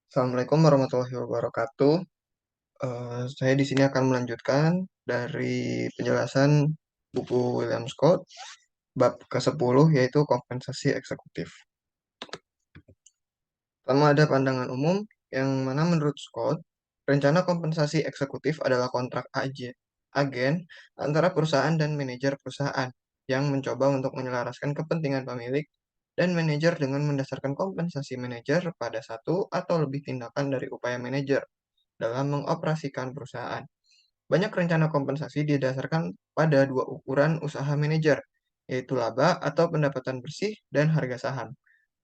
Assalamualaikum warahmatullahi wabarakatuh. Saya di sini akan melanjutkan dari penjelasan buku William Scott, bab ke-10 yaitu kompensasi eksekutif. Pertama ada pandangan umum, yang mana menurut Scott, rencana kompensasi eksekutif adalah kontrak agen antara perusahaan dan manajer perusahaan yang mencoba untuk menyelaraskan kepentingan pemilik dan manajer dengan mendasarkan kompensasi manajer pada satu atau lebih tindakan dari upaya manajer dalam mengoperasikan perusahaan. Banyak rencana kompensasi didasarkan pada dua ukuran usaha manajer, yaitu laba atau pendapatan bersih dan harga saham.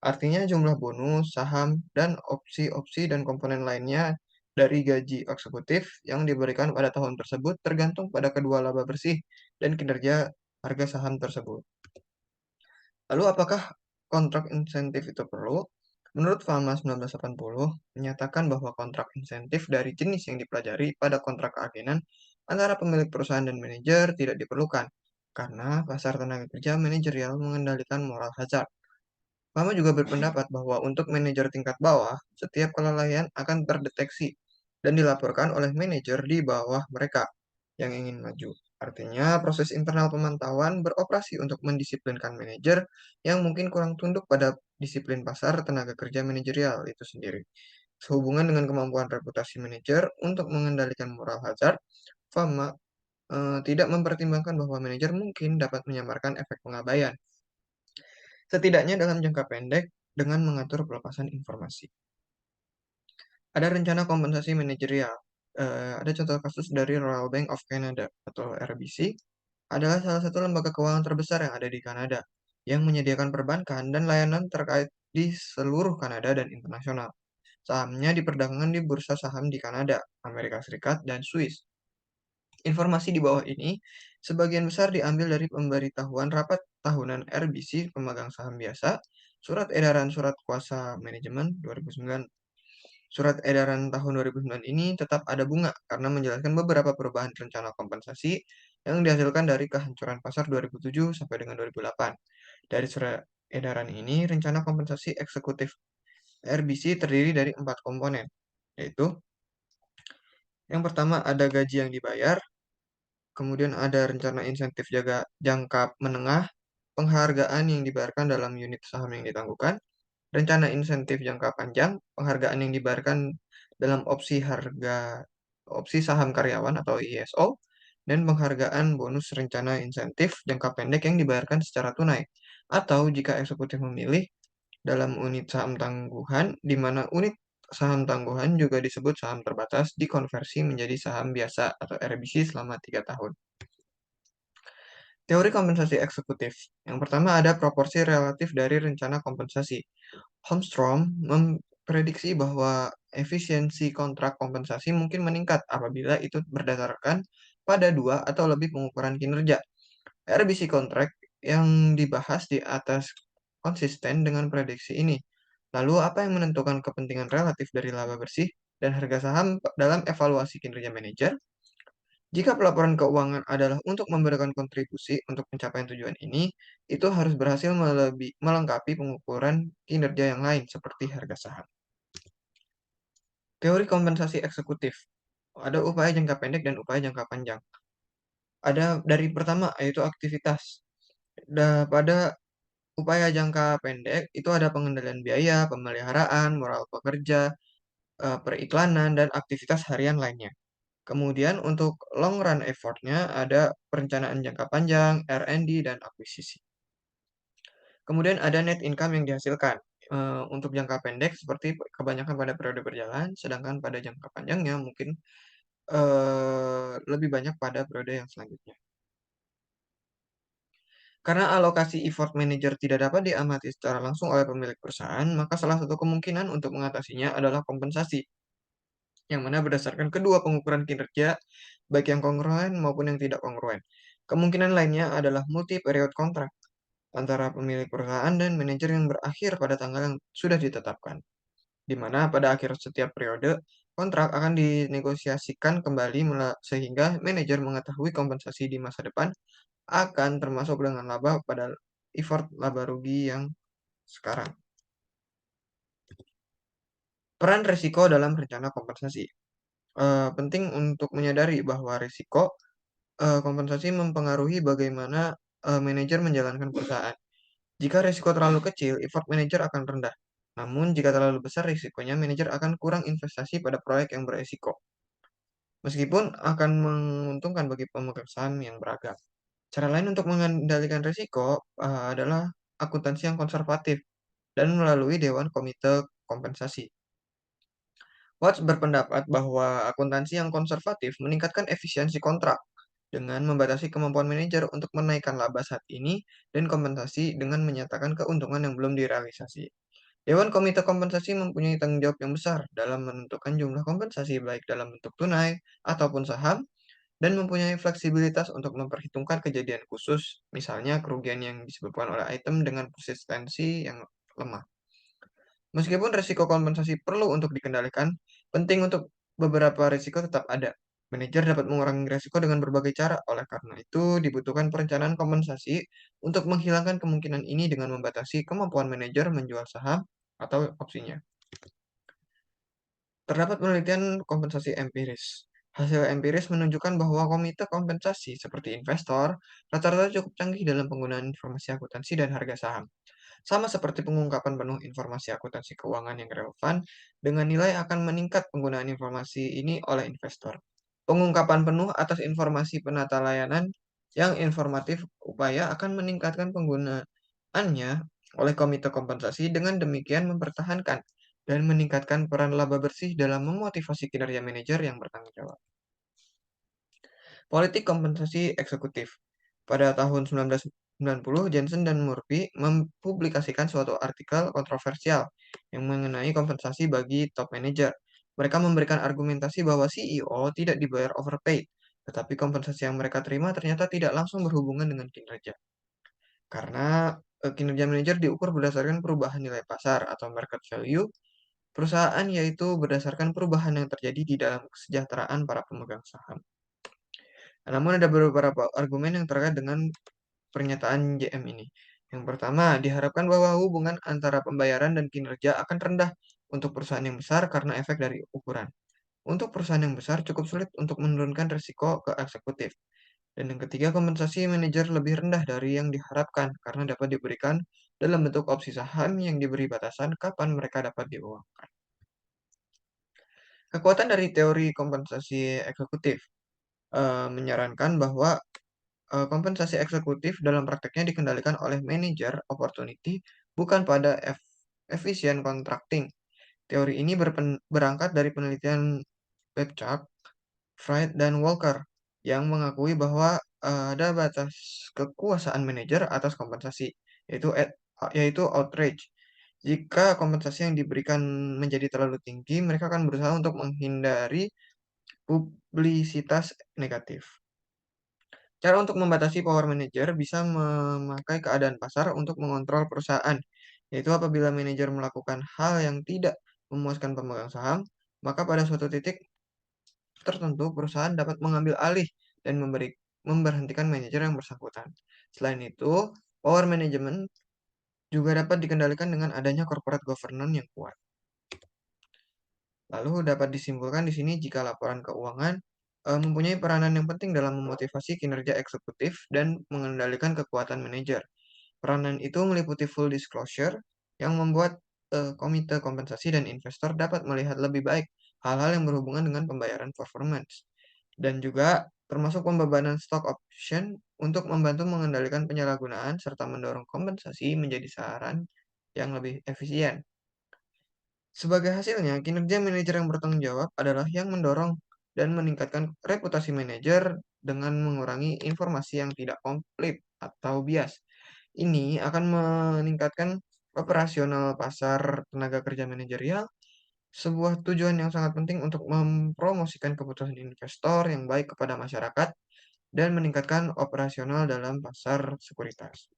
Artinya jumlah bonus, saham, dan opsi-opsi dan komponen lainnya dari gaji eksekutif yang diberikan pada tahun tersebut tergantung pada kedua laba bersih dan kinerja harga saham tersebut. Lalu apakah kontrak insentif itu perlu? Menurut Fama 1980, menyatakan bahwa kontrak insentif dari jenis yang dipelajari pada kontrak keagenan antara pemilik perusahaan dan manajer tidak diperlukan, karena pasar tenaga kerja manajerial mengendalikan moral hazard. Fama juga berpendapat bahwa untuk manajer tingkat bawah, setiap kelalaian akan terdeteksi dan dilaporkan oleh manajer di bawah mereka yang ingin maju. Artinya, proses internal pemantauan beroperasi untuk mendisiplinkan manajer yang mungkin kurang tunduk pada disiplin pasar tenaga kerja manajerial itu sendiri. Sehubungan dengan kemampuan reputasi manajer untuk mengendalikan moral hazard, Fama tidak mempertimbangkan bahwa manajer mungkin dapat menyamarkan efek pengabaian, setidaknya dalam jangka pendek dengan mengatur pelepasan informasi. Ada rencana kompensasi manajerial. Ada contoh kasus dari Royal Bank of Canada atau RBC, adalah salah satu lembaga keuangan terbesar yang ada di Kanada, yang menyediakan perbankan dan layanan terkait di seluruh Kanada dan internasional. Sahamnya diperdagangkan di bursa saham di Kanada, Amerika Serikat, dan Swiss. Informasi di bawah ini sebagian besar diambil dari pemberitahuan rapat tahunan RBC pemegang saham biasa, surat edaran surat kuasa manajemen 2009. Surat edaran tahun 2009 ini tetap ada bunga karena menjelaskan beberapa perubahan rencana kompensasi yang dihasilkan dari kehancuran pasar 2007 sampai dengan 2008. Dari surat edaran ini, rencana kompensasi eksekutif RBC terdiri dari 4 komponen, yaitu yang pertama ada gaji yang dibayar, kemudian ada rencana insentif jangka menengah, penghargaan yang dibayarkan dalam unit saham yang ditangguhkan, rencana insentif jangka panjang, penghargaan yang dibayarkan dalam opsi saham karyawan atau ISO, dan penghargaan bonus rencana insentif jangka pendek yang dibayarkan secara tunai, atau jika eksekutif memilih, dalam unit saham tangguhan, di mana unit saham tangguhan juga disebut saham terbatas, dikonversi menjadi saham biasa atau RBC selama 3 tahun. Teori kompensasi eksekutif. Yang pertama ada proporsi relatif dari rencana kompensasi. Holmstrom memprediksi bahwa efisiensi kontrak kompensasi mungkin meningkat apabila itu berdasarkan pada dua atau lebih pengukuran kinerja. RBC kontrak yang dibahas di atas konsisten dengan prediksi ini. Lalu apa yang menentukan kepentingan relatif dari laba bersih dan harga saham dalam evaluasi kinerja manajer? Jika pelaporan keuangan adalah untuk memberikan kontribusi untuk pencapaian tujuan ini, itu harus berhasil melengkapi pengukuran kinerja yang lain seperti harga saham. Teori kompensasi eksekutif. Ada upaya jangka pendek dan upaya jangka panjang. Ada dari pertama yaitu aktivitas. Pada upaya jangka pendek itu ada pengendalian biaya, pemeliharaan, moral pekerja, periklanan, dan aktivitas harian lainnya. Kemudian untuk long run effortnya ada perencanaan jangka panjang, R&D, dan akuisisi. Kemudian ada net income yang dihasilkan. Untuk jangka pendek seperti kebanyakan pada periode berjalan, sedangkan pada jangka panjangnya mungkin lebih banyak pada periode yang selanjutnya. Karena alokasi effort manager tidak dapat diamati secara langsung oleh pemilik perusahaan, maka salah satu kemungkinan untuk mengatasinya adalah kompensasi, yang mana berdasarkan kedua pengukuran kinerja, baik yang kongruen maupun yang tidak kongruen. Kemungkinan lainnya adalah multi-period kontrak antara pemilik perusahaan dan manajer yang berakhir pada tanggal yang sudah ditetapkan, di mana pada akhir setiap periode, kontrak akan dinegosiasikan kembali sehingga manajer mengetahui kompensasi di masa depan akan termasuk dengan laba pada effort laba rugi yang sekarang. Peran risiko dalam rencana kompensasi. Penting untuk menyadari bahwa risiko kompensasi mempengaruhi bagaimana manajer menjalankan perusahaan. Jika risiko terlalu kecil, effort manajer akan rendah. Namun, jika terlalu besar risikonya, manajer akan kurang investasi pada proyek yang beresiko. Meskipun akan menguntungkan bagi pemegang saham yang beragam. Cara lain untuk mengendalikan risiko adalah akuntansi yang konservatif dan melalui Dewan Komite Kompensasi. Watts berpendapat bahwa akuntansi yang konservatif meningkatkan efisiensi kontrak dengan membatasi kemampuan manajer untuk menaikkan laba saat ini dan kompensasi dengan menyatakan keuntungan yang belum direalisasi. Dewan Komite Kompensasi mempunyai tanggung jawab yang besar dalam menentukan jumlah kompensasi baik dalam bentuk tunai ataupun saham dan mempunyai fleksibilitas untuk memperhitungkan kejadian khusus, misalnya kerugian yang disebabkan oleh item dengan persistensi yang lemah. Meskipun risiko kompensasi perlu untuk dikendalikan, penting untuk beberapa risiko tetap ada. Manajer dapat mengurangi risiko dengan berbagai cara, oleh karena itu dibutuhkan perencanaan kompensasi untuk menghilangkan kemungkinan ini dengan membatasi kemampuan manajer menjual saham atau opsinya. Terdapat penelitian kompensasi empiris. Hasil empiris menunjukkan bahwa komite kompensasi seperti investor rata-rata cukup canggih dalam penggunaan informasi akuntansi dan harga saham. Sama seperti pengungkapan penuh informasi akuntansi keuangan yang relevan, dengan nilai akan meningkat penggunaan informasi ini oleh investor. Pengungkapan penuh atas informasi penata layanan yang informatif upaya akan meningkatkan penggunaannya oleh komite kompensasi dengan demikian mempertahankan dan meningkatkan peran laba bersih dalam memotivasi kinerja manajer yang bertanggung jawab. Politik kompensasi eksekutif. Pada tahun 1990, Jensen dan Murphy mempublikasikan suatu artikel kontroversial yang mengenai kompensasi bagi top manager. Mereka memberikan argumentasi bahwa CEO tidak dibayar overpaid, tetapi kompensasi yang mereka terima ternyata tidak langsung berhubungan dengan kinerja. Karena kinerja manajer diukur berdasarkan perubahan nilai pasar atau market value perusahaan, yaitu berdasarkan perubahan yang terjadi di dalam kesejahteraan para pemegang saham. Namun ada beberapa argumen yang terkait dengan pernyataan JM ini. Yang pertama, diharapkan bahwa hubungan antara pembayaran dan kinerja akan rendah untuk perusahaan yang besar karena efek dari ukuran. Untuk perusahaan yang besar cukup sulit untuk menurunkan risiko ke eksekutif. Dan yang ketiga, kompensasi manajer lebih rendah dari yang diharapkan karena dapat diberikan dalam bentuk opsi saham yang diberi batasan kapan mereka dapat diuangkan. Kekuatan dari teori kompensasi eksekutif menyarankan bahwa kompensasi eksekutif dalam prakteknya dikendalikan oleh manajer opportunity, bukan pada efisien contracting. Teori ini berangkat dari penelitian Babcock, Fried, dan Walker yang mengakui bahwa ada batas kekuasaan manajer atas kompensasi, yaitu outrage. Jika kompensasi yang diberikan menjadi terlalu tinggi, mereka akan berusaha untuk menghindari publisitas negatif. Cara untuk membatasi power manager bisa memakai keadaan pasar untuk mengontrol perusahaan, yaitu apabila manajer melakukan hal yang tidak memuaskan pemegang saham, maka pada suatu titik tertentu perusahaan dapat mengambil alih dan memberhentikan manajer yang bersangkutan. Selain itu, power management juga dapat dikendalikan dengan adanya corporate governance yang kuat. Lalu dapat disimpulkan di sini jika laporan keuangan mempunyai peranan yang penting dalam memotivasi kinerja eksekutif dan mengendalikan kekuatan manajer. Peranan itu meliputi full disclosure yang membuat komite kompensasi dan investor dapat melihat lebih baik hal-hal yang berhubungan dengan pembayaran performance. Dan juga termasuk pembebanan stock option untuk membantu mengendalikan penyalahgunaan serta mendorong kompensasi menjadi saran yang lebih efisien. Sebagai hasilnya, kinerja manajer yang bertanggung jawab adalah yang mendorong dan meningkatkan reputasi manajer dengan mengurangi informasi yang tidak komplit atau bias. Ini akan meningkatkan operasional pasar tenaga kerja manajerial, sebuah tujuan yang sangat penting untuk mempromosikan keputusan investor yang baik kepada masyarakat dan meningkatkan operasional dalam pasar sekuritas.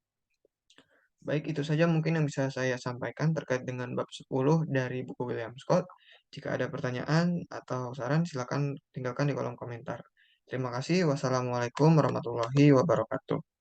Baik, itu saja mungkin yang bisa saya sampaikan terkait dengan bab 10 dari buku William Scott. Jika ada pertanyaan atau saran, silakan tinggalkan di kolom komentar. Terima kasih. Wassalamualaikum warahmatullahi wabarakatuh.